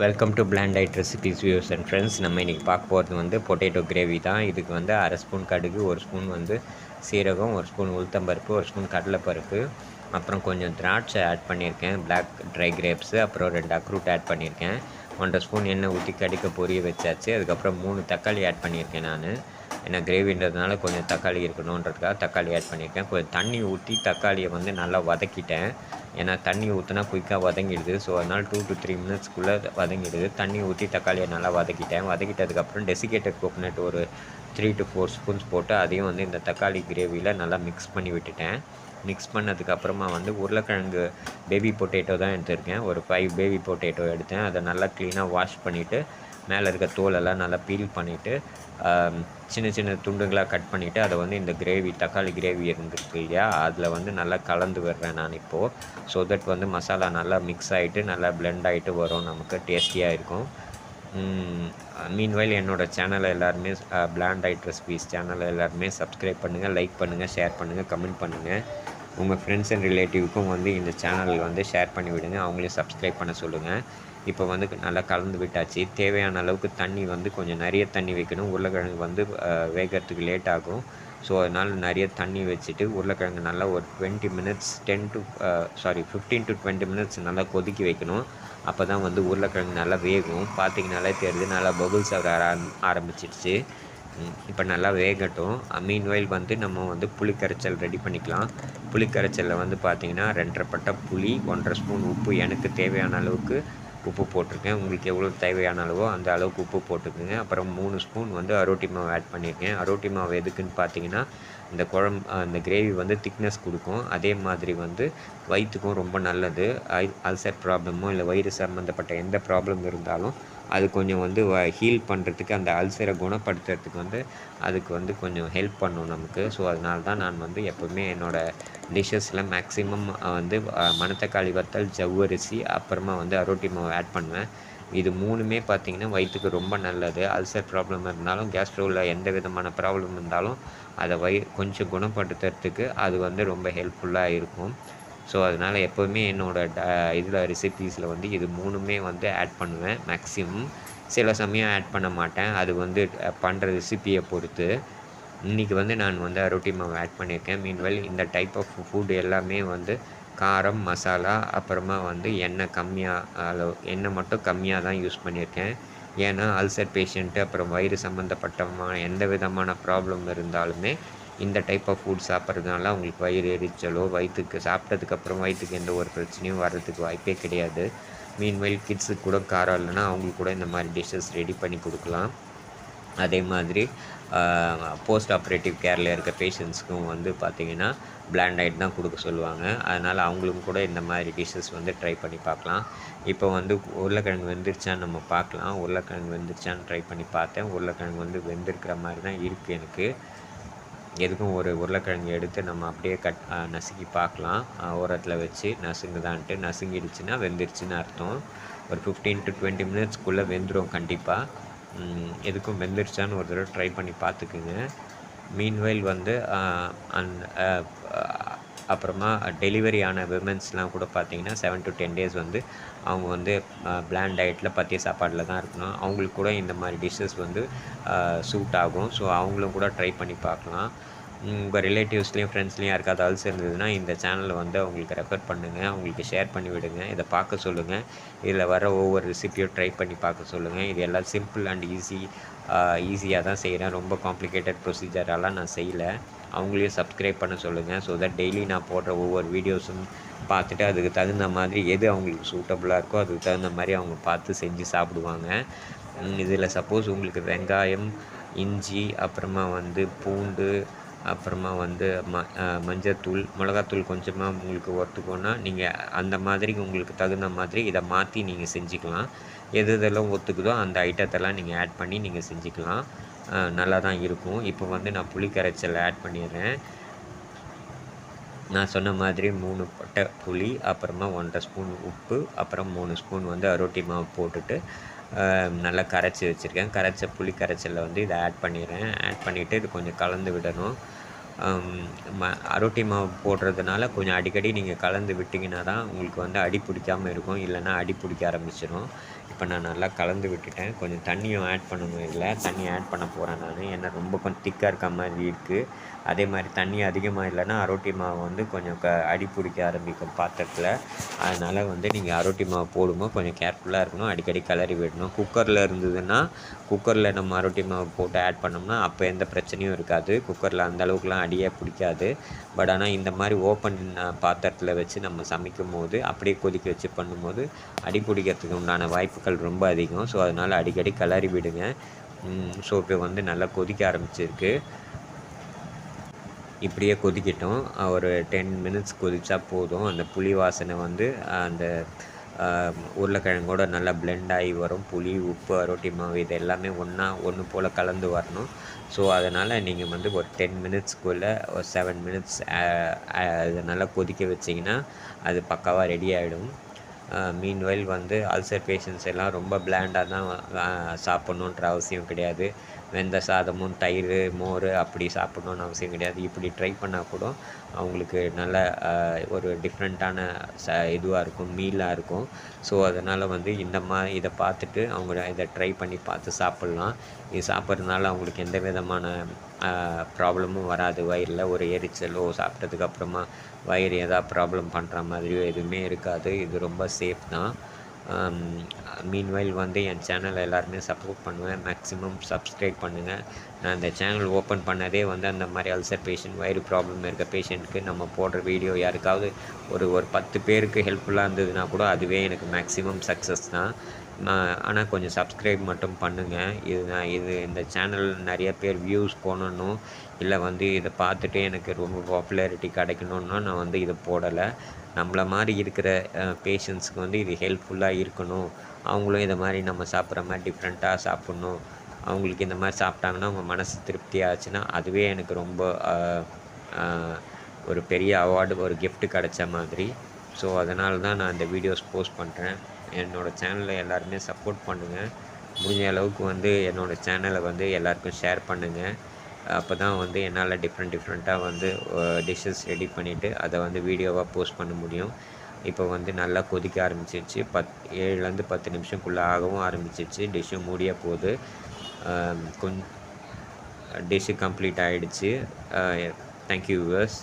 Welcome to plant recipes views and friends. நம்ம இன்றைக்கி பார்க்க போகிறது வந்து பொட்டேட்டோ கிரேவி தான். இதுக்கு வந்து அரை ஸ்பூன் கடுகு, ஒரு ஸ்பூன் வந்து சீரகம், ஒரு ஸ்பூன் உளுத்தம்பருப்பு, ஒரு ஸ்பூன் கடலைப்பருப்பு, அப்புறம் கொஞ்சம் திராட்சை ஆட் பண்ணியிருக்கேன், பிளாக் ட்ரை கிரேப்ஸு, அப்புறம் 2 அக்ரூட் ஆட் பண்ணியிருக்கேன். 1.5 ஸ்பூன் எண்ணெய் ஊற்றி கடிக்க பொரிய வச்சாச்சு. அதுக்கப்புறம் 3 தக்காளி ஆட் பண்ணியிருக்கேன் நான். ஏன்னா கிரேவின்றதுனால கொஞ்சம் தக்காளி இருக்கணுன்றதுக்காக தக்காளி ஆட் பண்ணியிருக்கேன். கொஞ்சம் தண்ணி ஊற்றி தக்காளியை வந்து நல்லா வதக்கிட்டேன். ஏன்னா தண்ணி ஊற்றினா குயிக்காக வதங்கிடுது. ஸோ அதனால் 2 to 3 மினிட்ஸ்க்குள்ளே வதங்கிடுது. தண்ணி ஊற்றி தக்காளியை நல்லா வதக்கிட்டேன். வதக்கிட்டதுக்கப்புறம் டெசிகேட்டட் கோகோனட் ஒரு 3 to 4 ஸ்பூன்ஸ் போட்டு அதையும் வந்து இந்த தக்காளி கிரேவியில் நல்லா மிக்ஸ் பண்ணி விட்டுட்டேன். மிக்ஸ் பண்ணதுக்கப்புறமா வந்து உருளைக்கிழங்கு பேபி பொட்டேட்டோ தான் எடுத்திருக்கேன். ஒரு 5 பேபி பொட்டேட்டோ எடுத்தேன். அதை நல்லா க்ளீனாக வாஷ் பண்ணிவிட்டு மேலே இருக்க தோலெல்லாம் நல்லா பீல் பண்ணிவிட்டு சின்ன சின்ன துண்டுகளாக கட் பண்ணிவிட்டு அதை வந்து இந்த கிரேவி தக்காளி கிரேவி இருந்துருக்கு இல்லையா, அதில் வந்து நல்லா கலந்து விடுறேன் நான் இப்போது. ஸோ தட் வந்து மசாலா நல்லா மிக்ஸ் ஆகிட்டு நல்லா பிளெண்ட் ஆகிட்டு வரும், நமக்கு டேஸ்டியாக இருக்கும். மீன்வைல் என்னோடய சேனலை எல்லாருமே பிளாண்ட் ரெசிபிஸ் சேனலை எல்லாருமே சப்ஸ்கிரைப் பண்ணுங்கள், லைக் பண்ணுங்கள், ஷேர் பண்ணுங்கள், கமெண்ட் பண்ணுங்கள். உங்கள் ஃப்ரெண்ட்ஸ் அண்ட் ரிலேட்டிவ்க்கும் வந்து இந்த சேனல் வந்து ஷேர் பண்ணி விடுங்க, அவங்களையும் சப்ஸ்கிரைப் பண்ண சொல்லுங்கள். இப்போ வந்து நல்லா கலந்து விட்டாச்சு. தேவையான அளவுக்கு தண்ணி வந்து கொஞ்சம் நிறைய தண்ணி வைக்கணும். உருளைக்கிழங்கு வந்து வேகிறதுக்கு லேட் ஆகும். ஸோ அதனால் நிறைய தண்ணி வச்சுட்டு உருளைக்கிழங்கு நல்லா ஒரு 20 மினிட்ஸ் 15 to 20 மினிட்ஸ் நல்லா கொதிக்க வைக்கணும். அப்போ தான் வந்து உருளைக்கிழங்கு நல்லா வேகும். பார்த்திங்கனாலே தெரியுது, நல்லா பபுள்ஸ் வர ஆரம்பிச்சிடுச்சு. இப்போ நல்லா வேகட்டும். மீன்வைல் வந்து நம்ம வந்து புளி கரைச்சல் ரெடி பண்ணிக்கலாம். புளி கரைச்சலில் வந்து பார்த்திங்கன்னா 2.5 பட்டை புளி, 1.5 ஸ்பூன் உப்பு, எனக்கு தேவையான அளவுக்கு உப்பு போட்டிருக்கேன். உங்களுக்கு எவ்வளோ தேவையான அளவோ அந்த அளவுக்கு உப்பு போட்டுக்குங்க. அப்புறம் 3 ஸ்பூன் வந்து அரோட்டி மாவு ஆட் பண்ணியிருக்கேன். அரோட்டி மாவு எதுக்குன்னு பார்த்தீங்கன்னா இந்த இந்த கிரேவி வந்து திக்னஸ் கொடுக்கும். அதே மாதிரி வந்து வயிற்றுக்கும் ரொம்ப நல்லது. அல்சர் ப்ராப்ளமோ இல்லை வயிறு சம்மந்தப்பட்ட எந்த ப்ராப்ளம் இருந்தாலும் அது கொஞ்சம் வந்து ஹீல் பண்ணுறதுக்கு, அந்த அல்சரை குணப்படுத்துறதுக்கு வந்து அதுக்கு வந்து கொஞ்சம் ஹெல்ப் பண்ணும் நமக்கு. ஸோ அதனால தான் நான் வந்து எப்போவுமே என்னோடய டிஷ்ஷஸில் மேக்ஸிமம் வந்து மணத்தக்காளி வத்தல், ஜவ்வரிசி, அப்புறமா வந்து அரோட்டி மாவு ஆட் பண்ணுவேன். இது 3மே பார்த்திங்கன்னா வயிற்றுக்கு ரொம்ப நல்லது. அல்சர் ப்ராப்ளம் இருந்தாலும், கேஸ்ட்ரோவில் எந்த விதமான ப்ராப்ளம் இருந்தாலும் அதை கொஞ்சம் குணப்படுத்துறதுக்கு அது வந்து ரொம்ப ஹெல்ப்ஃபுல்லாக இருக்கும். ஸோ அதனால் எப்போவுமே என்னோடய இதில் ரெசிபீஸில் வந்து இது 3மே வந்து ஆட் பண்ணுவேன் மேக்ஸிமம். சில சமயம் ஆட் பண்ண மாட்டேன், அது வந்து பண்ணுற ரெசிப்பியை பொறுத்து. இன்றைக்கி வந்து நான் வந்து அரோட்டி மாவு ஆட் பண்ணியிருக்கேன். மீன்வெல் இந்த டைப் ஆஃப் ஃபுட் எல்லாமே வந்து காரம், மசாலா, அப்புறமா வந்து எண்ணெய் மட்டும் கம்மியாக தான் யூஸ் பண்ணியிருக்கேன். ஏன்னா அல்சர் பேஷண்ட்டு, அப்புறம் வயிறு சம்மந்தப்பட்டமான எந்த விதமான ப்ராப்ளம் இருந்தாலுமே இந்த டைப் ஆஃப் ஃபுட் சாப்பிட்றதுனால அவங்களுக்கு வயிறு எரிச்சலோ, சாப்பிட்டதுக்கப்புறம் வயிற்றுக்கு எந்த ஒரு பிரச்சனையும் வர்றதுக்கு வாய்ப்பே கிடையாது. மீன்வெல் கிட்ஸுக்கு கூட காரம் இல்லைன்னா அவங்களுக்கு கூட இந்த மாதிரி டிஷ்ஷஸ் ரெடி பண்ணி கொடுக்கலாம். அதே மாதிரி போஸ்ட் ஆப்ரேட்டிவ் கேரில் இருக்க பேஷண்ட்ஸ்க்கும் வந்து பார்த்திங்கன்னா பிளாண்ட் டயட் தான் கொடுக்க சொல்லுவாங்க. அதனால் அவங்களுக்கும் கூட இந்த மாதிரி டிஷ்ஷஸ் வந்து ட்ரை பண்ணி பார்க்கலாம். இப்போ வந்து உருளைக்கிழங்கு வெந்துருச்சான்னு நம்ம பார்க்கலாம். உருளைக்கிழங்கு வெந்துருச்சான்னு ட்ரை பண்ணி பார்த்தேன். உருளைக்கிழங்கு வந்து வெந்திருக்கிற மாதிரி தான் இருக்குது எனக்கு. எதுக்கும் ஒரு உருளைக்கிழங்கு எடுத்து நம்ம அப்படியே நசுக்கி பார்க்கலாம். ஓரத்தில் வச்சு நசுங்கிடுச்சுன்னா வெந்துருச்சுன்னு அர்த்தம். ஒரு 15 to 20 மினிட்ஸ்க்குள்ளே வெந்துடும் கண்டிப்பாக. எதுக்கும் வெந்துருச்சான்னு ஒரு தடவை ட்ரை பண்ணி பார்த்துக்குங்க. மீன்வைல் வந்து அப்புறமா டெலிவரி ஆன விமென்ஸ்லாம் கூட பார்த்திங்கன்னா 7 to 10 days வந்து அவங்க வந்து பிளாண்ட் டயட்டில் பத்திய சாப்பாடில் தான் இருக்கணும். அவங்களுக்கு கூட இந்த மாதிரி டிஷ்ஷஸ் வந்து சூட் ஆகும். ஸோ அவங்களும் கூட ட்ரை பண்ணி பார்க்கலாம். உங்கள் ரிலேட்டிவ்ஸ்லேயும் ஃப்ரெண்ட்ஸ்லேயும் யாருக்காவது அல்சர் இருந்ததுன்னா இந்த சேனலை வந்து அவங்களுக்கு ரெஃபர் பண்ணுங்கள், அவங்களுக்கு ஷேர் பண்ணி விடுங்க. இதை பார்க்க சொல்லுங்கள். இதில் வர ஒவ்வொரு ரெசிப்பியும் ட்ரை பண்ணி பார்க்க சொல்லுங்கள். இது எல்லாம் சிம்பிள் அண்ட் ஈஸியாக தான் செய்கிறேன். ரொம்ப காம்ப்ளிகேட்டட் ப்ரொசீஜரெல்லாம் நான் செய்யலை. அவங்களையும் சப்ஸ்கிரைப் பண்ண சொல்லுங்கள். ஸோ தட் டெய்லி நான் போடுற ஒவ்வொரு வீடியோஸும் பார்த்துட்டு அதுக்கு தகுந்த மாதிரி எது அவங்களுக்கு சூட்டபுளாக இருக்கோ அதுக்கு தகுந்த மாதிரி அவங்க பார்த்து செஞ்சு சாப்பிடுவாங்க. இதில் சப்போஸ் உங்களுக்கு வெங்காயம், இஞ்சி, அப்புறமா வந்து பூண்டு, அப்புறமா வந்து மஞ்சத்தூள், மிளகாத்தூள் கொஞ்சமாக உங்களுக்கு ஒத்துக்கோன்னா நீங்கள் அந்த மாதிரி உங்களுக்கு தகுந்த மாதிரி இதை மாற்றி நீங்கள் செஞ்சுக்கலாம். எதெல்லாம் ஒத்துக்குதோ அந்த ஐட்டத்தெல்லாம் நீங்கள் ஆட் பண்ணி நீங்கள் செஞ்சுக்கலாம். நல்லா தான் இருக்கும். இப்போ வந்து நான் புளி கரைச்சல் ஆட் பண்ணிடுறேன். நான் சொன்ன மாதிரி 3 பட்டை புளி, அப்புறமா 1.5 ஸ்பூன் உப்பு, அப்புறம் 3 ஸ்பூன் வந்து அரோட்டி மாவு போட்டுட்டு நல்லா கரைச்சி வச்சுருக்கேன். கரைச்ச புளி கரைச்சலில் வந்து இதை ஆட் பண்ணிடுறேன். ஆட் பண்ணிவிட்டு இது கொஞ்சம் கலந்து விடணும். அரோட்டி மாவு போடுறதுனால கொஞ்சம் அடிக்கடி நீங்கள் கலந்து விட்டிங்கன்னா தான் உங்களுக்கு வந்து அடி பிடிக்காமல் இருக்கும். இல்லைன்னா அடி பிடிக்க ஆரம்பிச்சிடும். இப்போ நான் நல்லா கலந்து விட்டுட்டேன். கொஞ்சம் தண்ணியும் ஆட் பண்ணணும் இதில். தண்ணி ஆட் பண்ண போகிறேன் நான். ஏன்னா ரொம்ப கொஞ்சம் திக்காக இருக்க மாதிரி இருக்குது. அதே மாதிரி தண்ணி அதிகமாக இல்லைன்னா அரோட்டி மாவு வந்து கொஞ்சம் அடி பிடிக்க ஆரம்பிக்கும் பாத்திரத்தில். அதனால் வந்து நீங்கள் அரோட்டி மாவு போடும்போது கொஞ்சம் கேர்ஃபுல்லாக இருக்கணும். அடிக்கடி கிளறி விடணும். குக்கரில் இருந்ததுன்னா குக்கரில் நம்ம அரோட்டி மாவு போட்டு ஆட் பண்ணோம்னா அப்போ எந்த பிரச்சனையும் இருக்காது. குக்கரில் அந்த அளவுக்குலாம் அடியே பிடிக்காது. பட் ஆனால் இந்த மாதிரி ஓப்பன் பாத்திரத்தில் வச்சு நம்ம சமைக்கும் போது அப்படியே கொதிக்க வச்சு பண்ணும்போது அடி பிடிக்கிறதுக்கு உண்டான வாய்ப்புகள் ரொம்ப அதிகம். ஸோ அதனால் அடிக்கடி கிளறி விடுங்க. ஸோ இப்போ வந்து நல்லா கொதிக்க ஆரம்பிச்சிருக்கு. இப்படியே கொதிக்கட்டும். ஒரு 10 மினிட்ஸ் கொதிச்சா போதும். அந்த புளி வாசனை வந்து அந்த உருளைக்கிழங்கோட நல்லா பிளெண்ட் ஆகி வரும். புளி, உப்பு, அரோட்டி மாவு இது எல்லாமே ஒன்று போல் கலந்து வரணும். ஸோ அதனால் நீங்கள் வந்து ஒரு 10 மினிட்ஸ்க்குள்ளே ஒரு 7 மினிட்ஸ் இதை நல்லா கொதிக்க வச்சிங்கன்னா அது பக்காவாக ரெடி ஆகிடும். மீன்வைல் வந்து அல்சர் பேஷண்ட்ஸ் எல்லாம் ரொம்ப பிளாண்டாக தான் சாப்பிட்ணுன்ற அவசியம் கிடையாது. வெந்த சாதமும் தயிர், மோர் அப்படி சாப்பிட்ணுன்னு அவசியம் கிடையாது. இப்படி ட்ரை பண்ணால் கூட அவங்களுக்கு நல்ல ஒரு டிஃப்ரெண்ட்டான இதுவாக இருக்கும், மீலாக இருக்கும். ஸோ அதனால் வந்து இதை பார்த்துட்டு அவங்க இதை ட்ரை பண்ணி பார்த்து சாப்பிட்லாம். இது சாப்பிட்றதுனால அவங்களுக்கு எந்த விதமான ப்ராப்ளமும் வராது. வயிறில் ஒரு எரிச்சலோ சாப்பிட்டதுக்கப்புறமா வயிறு எதாவது ப்ராப்ளம் பண்ணுற மாதிரியோ எதுவுமே இருக்காது. இது ரொம்ப சேஃப் தான். மீன்வைல் வந்து என் சேனலை எல்லாருமே சப்போர்ட் பண்ணுவேன். மேக்ஸிமம் சப்ஸ்கிரைப் பண்ணுங்கள். நான் இந்த சேனல் ஓப்பன் பண்ணதே வந்து அந்த மாதிரி அல்சர் பேஷண்ட், வயிறு ப்ராப்ளம் இருக்க பேஷண்ட்டுக்கு நம்ம போடுற வீடியோ யாருக்காவது ஒரு 10 பேருக்கு ஹெல்ப்ஃபுல்லாக இருந்ததுன்னா கூட அதுவே எனக்கு மேக்ஸிமம் சக்ஸஸ் தான். ஆனால் கொஞ்சம் சப்ஸ்கிரைப் மட்டும் பண்ணுங்கள். இந்த சேனல் நிறைய பேர் வியூஸ் போடணும், இல்லை வந்து இதை பார்த்துட்டு எனக்கு ரொம்ப பாப்புலாரிட்டி கிடைக்கணுன்னா நான் வந்து இதை போடலை. நம்மளை மாதிரி இருக்கிற பேஷண்ட்ஸுக்கு வந்து இது ஹெல்ப்ஃபுல்லாக இருக்கணும். அவங்களும் இதை மாதிரி நம்ம சாப்பிட்ற மாதிரி டிஃப்ரெண்ட்டாக சாப்பிட்ணும். அவங்களுக்கு இந்த மாதிரி சாப்பிட்டாங்கன்னா அவங்க மனசு திருப்தி ஆச்சுன்னா அதுவே எனக்கு ரொம்ப ஒரு பெரிய அவார்டு, ஒரு கிஃப்ட் கிடைச்ச மாதிரி. ஸோ அதனால தான் நான் இந்த வீடியோஸ் போஸ்ட் பண்ணுறேன். என்னோடய சேனலை எல்லாருமே சப்போர்ட் பண்ணுங்கள். முடிஞ்ச அளவுக்கு வந்து என்னோடய சேனலை வந்து எல்லாருக்கும் ஷேர் பண்ணுங்கள். அப்போ தான் வந்து என்னால் டிஃப்ரெண்ட்டாக வந்து டிஷ்ஷஸ் ரெடி பண்ணிவிட்டு அதை வந்து வீடியோவாக போஸ்ட் பண்ண முடியும். இப்போ வந்து நல்லா கொதிக்க ஆரம்பிச்சிருச்சு. 7லேருந்து 10 நிமிஷம்குள்ளே ஆகவும் ஆரம்பிச்சிருச்சு. டிஷ்ஷும் முடிய போகுது. டிஷ்ஷு கம்ப்ளீட் ஆகிடுச்சு. Thank you viewers.